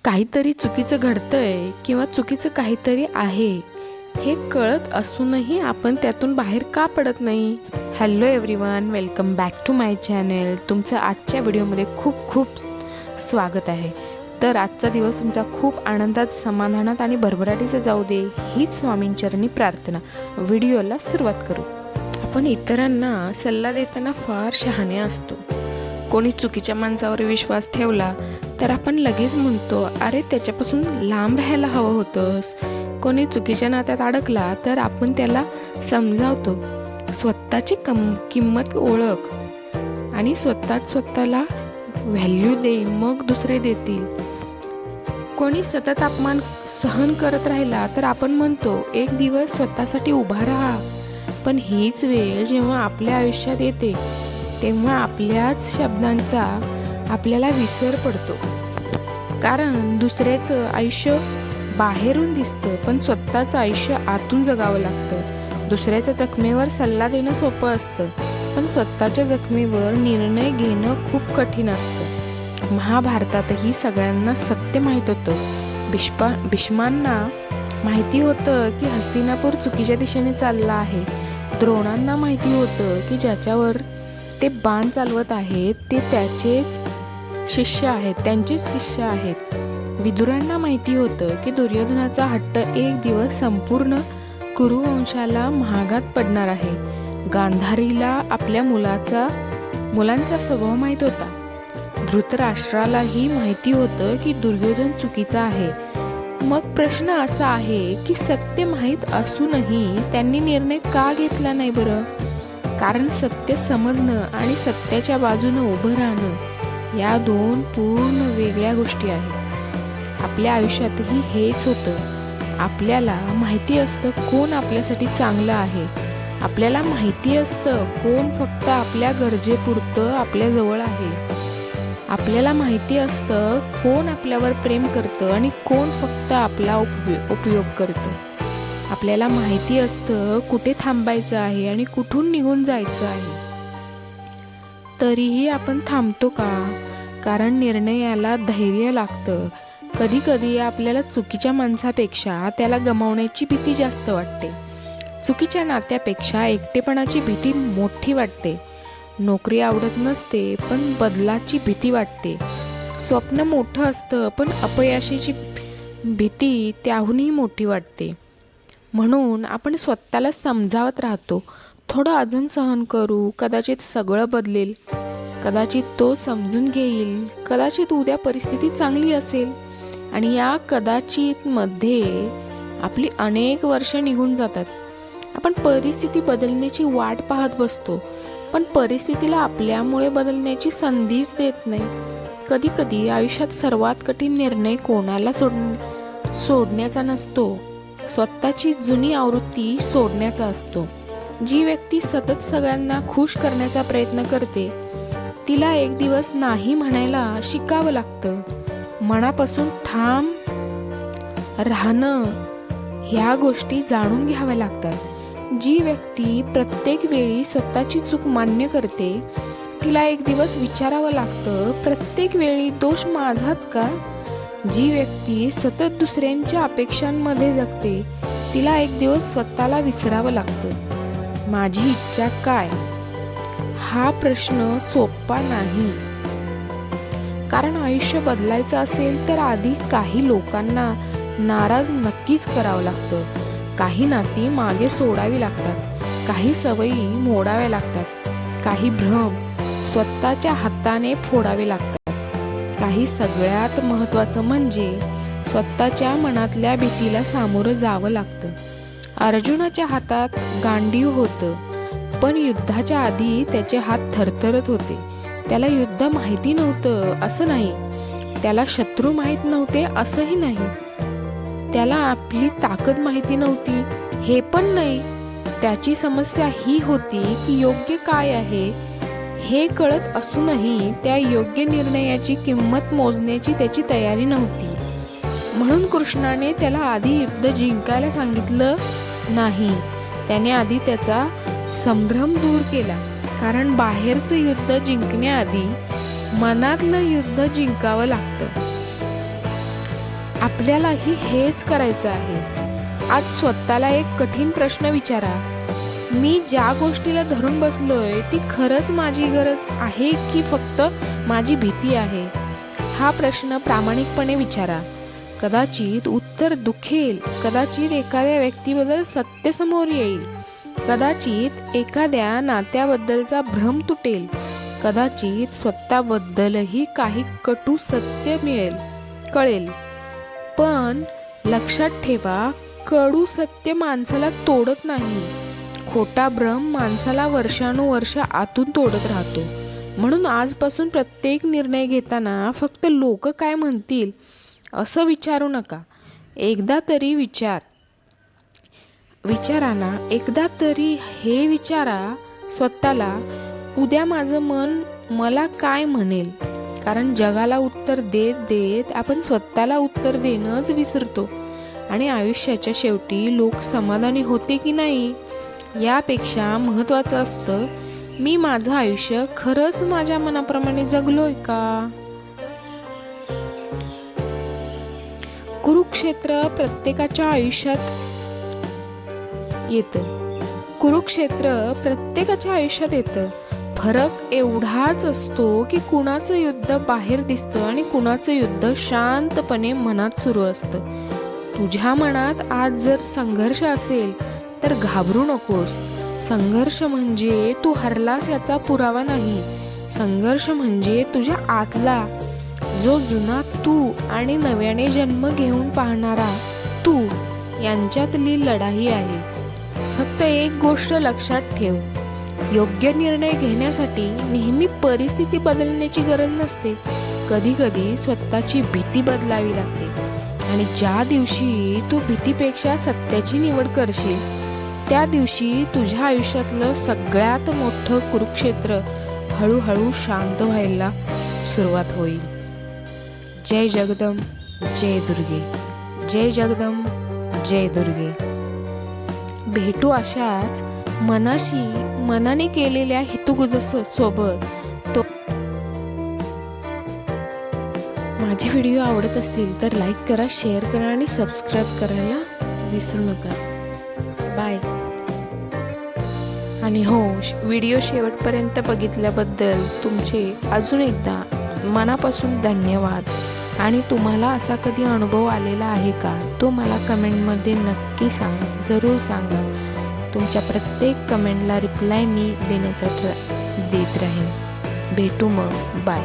काहीतरी चुकीचं घडतंय किंवा चुकीचं काहीतरी आहे हे कळत असूनही आपण त्यातून बाहेर का पडत नाही? Hello everyone, welcome back to my channel. तुमचं आजच्या व्हिडिओमध्ये खूप खूप स्वागत आहे. तर आजचा दिवस तुमचा खूप आनंदात, समाधानात आणि भरभराटीचा जाऊ दे, हीच स्वामींचरणी प्रार्थना. व्हिडिओला सुरुवात करू. आपण इतरांना सल्ला देताना फार शहाणे असतो. कोणी चुकीच्या माणसावर विश्वास ठेवला तर आपण लगेच म्हणतो, अरे त्याच्यापासून लांब राहायला हवं होतंस. कोणी चुकीच्या नात्यात अडकला तर आपण त्याला समजावतो. स्वतःची किंमत ओळख आणि स्वतःला व्हॅल्यू दे, मग दुसरे देतील. कोणी सतत अपमान सहन करत राहिला तर आपण म्हणतो, एक दिवस स्वतःसाठी उभा राहा. पण हीच वेळ जेव्हा आपल्या आयुष्यात येते तेव्हा आपल्याच शब्दांचा आपल्याला विसर पडतो. कारण दुसऱ्याचं आयुष्य बाहेरून दिसतं, पण स्वतःचं आयुष्य आतून जगावं लागतं. दुसऱ्याच्या जखमेवर सल्ला देणं सोपं असतं, पण स्वतःच्या जखमेवर निर्णय घेणं खूप कठीण असतं. महाभारतातही सगळ्यांना सत्य माहीत होतं. भीष्मांना माहिती होतं की हस्तिनापूर चुकीच्या दिशेने चालला आहे. द्रोणांना माहिती होतं की ज्याच्यावर ते बाण चालवत आहेत ते त्यांचेच शिष्य आहेत. विदुरांना माहिती होतं की दुर्योधनाचा हट्ट एक दिवस संपूर्ण कुरुवंशाला महागात पडणार आहे. गांधारीला आपल्या मुलांचा स्वभाव माहीत होता. धृतराष्ट्रालाही माहिती होतं की दुर्योधन चुकीचा आहे. मग प्रश्न असा आहे की सत्य माहीत असूनही त्यांनी निर्णय का घेतला नाही बरं? कारण सत्य समजणं आणि सत्याच्या बाजूनं उभं राहणं या दोन पूर्ण वेगळ्या गोष्टी आहेत. आपल्या आयुष्यातही हेच होतं. आपल्याला माहिती असतं कोण आपल्यासाठी चांगलं आहे. आपल्याला माहिती असतं कोण फक्त आपल्या गरजेपुरतं आपल्याजवळ आहे. आपल्याला माहिती असतं कोण आपल्यावर प्रेम करतं आणि कोण फक्त आपला उपयोग करतं. आपल्याला माहिती असतं कुठे थांबायचं आहे आणि कुठून निघून जायचं आहे. तरीही आपण थांबतो का? कारण निर्णयाला धैर्य लागतं. कधी कधी आपल्याला चुकीच्या माणसापेक्षा त्याला गमावण्याची भीती जास्त वाटते. चुकीच्या नात्यापेक्षा एकटेपणाची भीती मोठी वाटते. नोकरी आवडत नसते पण बदलाची भीती वाटते. स्वप्न मोठं असतं पण अपयशाची भीती त्याहूनही मोठी वाटते. म्हणून आपण स्वतःला समजावत राहतो, थोडं अजून सहन करू, कदाचित सगळं बदलेल, कदाचित तो समजून घेईल, कदाचित उद्या परिस्थिती चांगली असेल. आणि या कदाचित मध्ये आपली अनेक वर्ष निघून जातात. आपण परिस्थिती बदलण्याची वाट पाहत बसतो, पण परिस्थितीला आपल्यामुळे बदलण्याची संधीच देत नाही. कधी कधी आयुष्यात सर्वात कठीण निर्णय कोणाला सोडण्याचा नसतो, स्वतःची जुनी आवृत्ती सोडण्याचा असतो. जी व्यक्ती सतत सगळ्यांना खुश करण्याचा प्रयत्न करते तिला एक दिवस नाही म्हणायला शिकावं लागतं. मनापासून ठाम राहणं ह्या गोष्टी जाणून घ्याव्या लागतात. जी व्यक्ती प्रत्येक वेळी स्वतःची चूक मान्य करते तिला एक दिवस विचारावं लागतं, प्रत्येक वेळी दोष माझाच का? जी व्यक्ती सतत दुसऱ्यांच्या अपेक्षांमध्ये जगते तिला एक दिवस स्वतःला विसरावं लागतं. माझी इच्छा काय? हा प्रश्न सोपा नाही. कारण आयुष्य बदलायचं असेल तर आधी काही लोकांना नाराज नक्कीच करावं लागतं. काही नाती मागे सोडावी लागतात, काही सवयी मोडाव्या लागतात, काही भ्रम स्वतःच्या हाताने फोडावे लागतात. काही सगळ्यात महत्त्वाचं म्हणजे स्वतःच्या मनातल्या भीतीला सामोरं जावं लागतं. अर्जुनाच्या हातात गांडीव होतं, पण युद्धाच्या आधी त्याचे हात थरथरत होते. त्याला युद्ध माहिती नव्हतं असं नाही, त्याला शत्रू माहीत नव्हते असंही नाही, त्याला आपली ताकद माहिती नव्हती हे पण नाही. त्याची समस्या ही होती की योग्य काय आहे हे कळत असूनही त्या योग्य निर्णयाची किंमत मोजण्याची त्याची तयारी नव्हती. म्हणून कृष्णाने त्याला आधी युद्ध जिंकायला सांगितलं नाही. त्याने आधी त्याचा संभ्रम दूर केला. कारण बाहेरचं युद्ध जिंकण्याआधी मनातलं युद्ध जिंकावं लागतं. आपल्यालाही हेच करायचं आहे. आज स्वतःला एक कठीण प्रश्न विचारा. मी ज्या गोष्टीला धरून बसलोय ती खरंच माझी गरज आहे की फक्त माझी भीती आहे? हा प्रश्न प्रामाणिकपणे विचारा. कदाचित उत्तर दुखेल, कदाचित एखाद्या व्यक्तीबद्दल सत्य समोर येईल, कदाचित एखाद्या नात्याबद्दलचा भ्रम तुटेल, कदाचित स्वतःबद्दलही काही कटू सत्य कळेल. पण लक्षात ठेवा, कडू सत्य माणसाला तोडत नाही. खोटा भ्रम माणसाला वर्षानुवर्ष आतून तोडत राहतो. म्हणून आजपासून प्रत्येक निर्णय घेताना फक्त लोक काय म्हणतील असं विचारू नका. एकदा तरी एकदा तरी हे विचारा स्वतःला, उद्या माझं मन मला काय म्हणेल? कारण जगाला उत्तर देत देत आपण स्वतःला उत्तर देणंच विसरतो. आणि आयुष्याच्या शेवटी लोक समाधानी होते की नाही यापेक्षा महत्त्वाचं असतं, मी माझं आयुष्य खरंच माझ्या मनाप्रमाणे जगलोय का? कुरुक्षेत्र प्रत्येकाच्या आयुष्यात येतं. फरक एवढाच असतो की कुणाचं युद्ध बाहेर दिसतं आणि कुणाचं युद्ध शांतपणे मनात सुरू असतं. तुझ्या मनात आज जर संघर्ष असेल तर घाबरू नकोस. संघर्ष म्हणजे तू हरलास याचा पुरावा नाही. संघर्ष म्हणजे तुझ्या आतला जो जुना तू आणि नव्याने जन्म घेऊन पाहणारा तू यांच्यातली लढाई आहे. फक्त एक गोष्ट लक्षात ठेव, योग्य निर्णय घेण्यासाठी नेहमी परिस्थिती बदलण्याची गरज नसते. कधी कधी स्वतःची भीती बदलावी लागते. आणि ज्या दिवशी तू भीतीपेक्षा सत्याची निवड करशील त्या दिवशी तुझ्या आयुष्यातलं सगळ्यात मोठं कुरुक्षेत्र हळूहळू शांत व्हायला सुरुवात होईल. जय जगदंब, जय दुर्गे. जय जगदंब, जय दुर्गे. भेटू अशाच मनाने केलेल्या हितगुजासोबत. माझे व्हिडिओ आवडत असतील तर लाईक करा, शेअर करा आणि सबस्क्राईब करायला विसरू नका. बाय. आणि हो, व्हिडिओ शेवटपर्यंत बघितल्याबद्दल तुमचे अजून एकदा मनापासून धन्यवाद. आणि तुम्हाला असा कधी अनुभव आलेला आहे का तो मला कमेंटमध्ये नक्की सांगा, जरूर सांगा. तुमच्या प्रत्येक कमेंटला रिप्लाय मी देण्याचा देत राहीन. भेटू मग. बाय.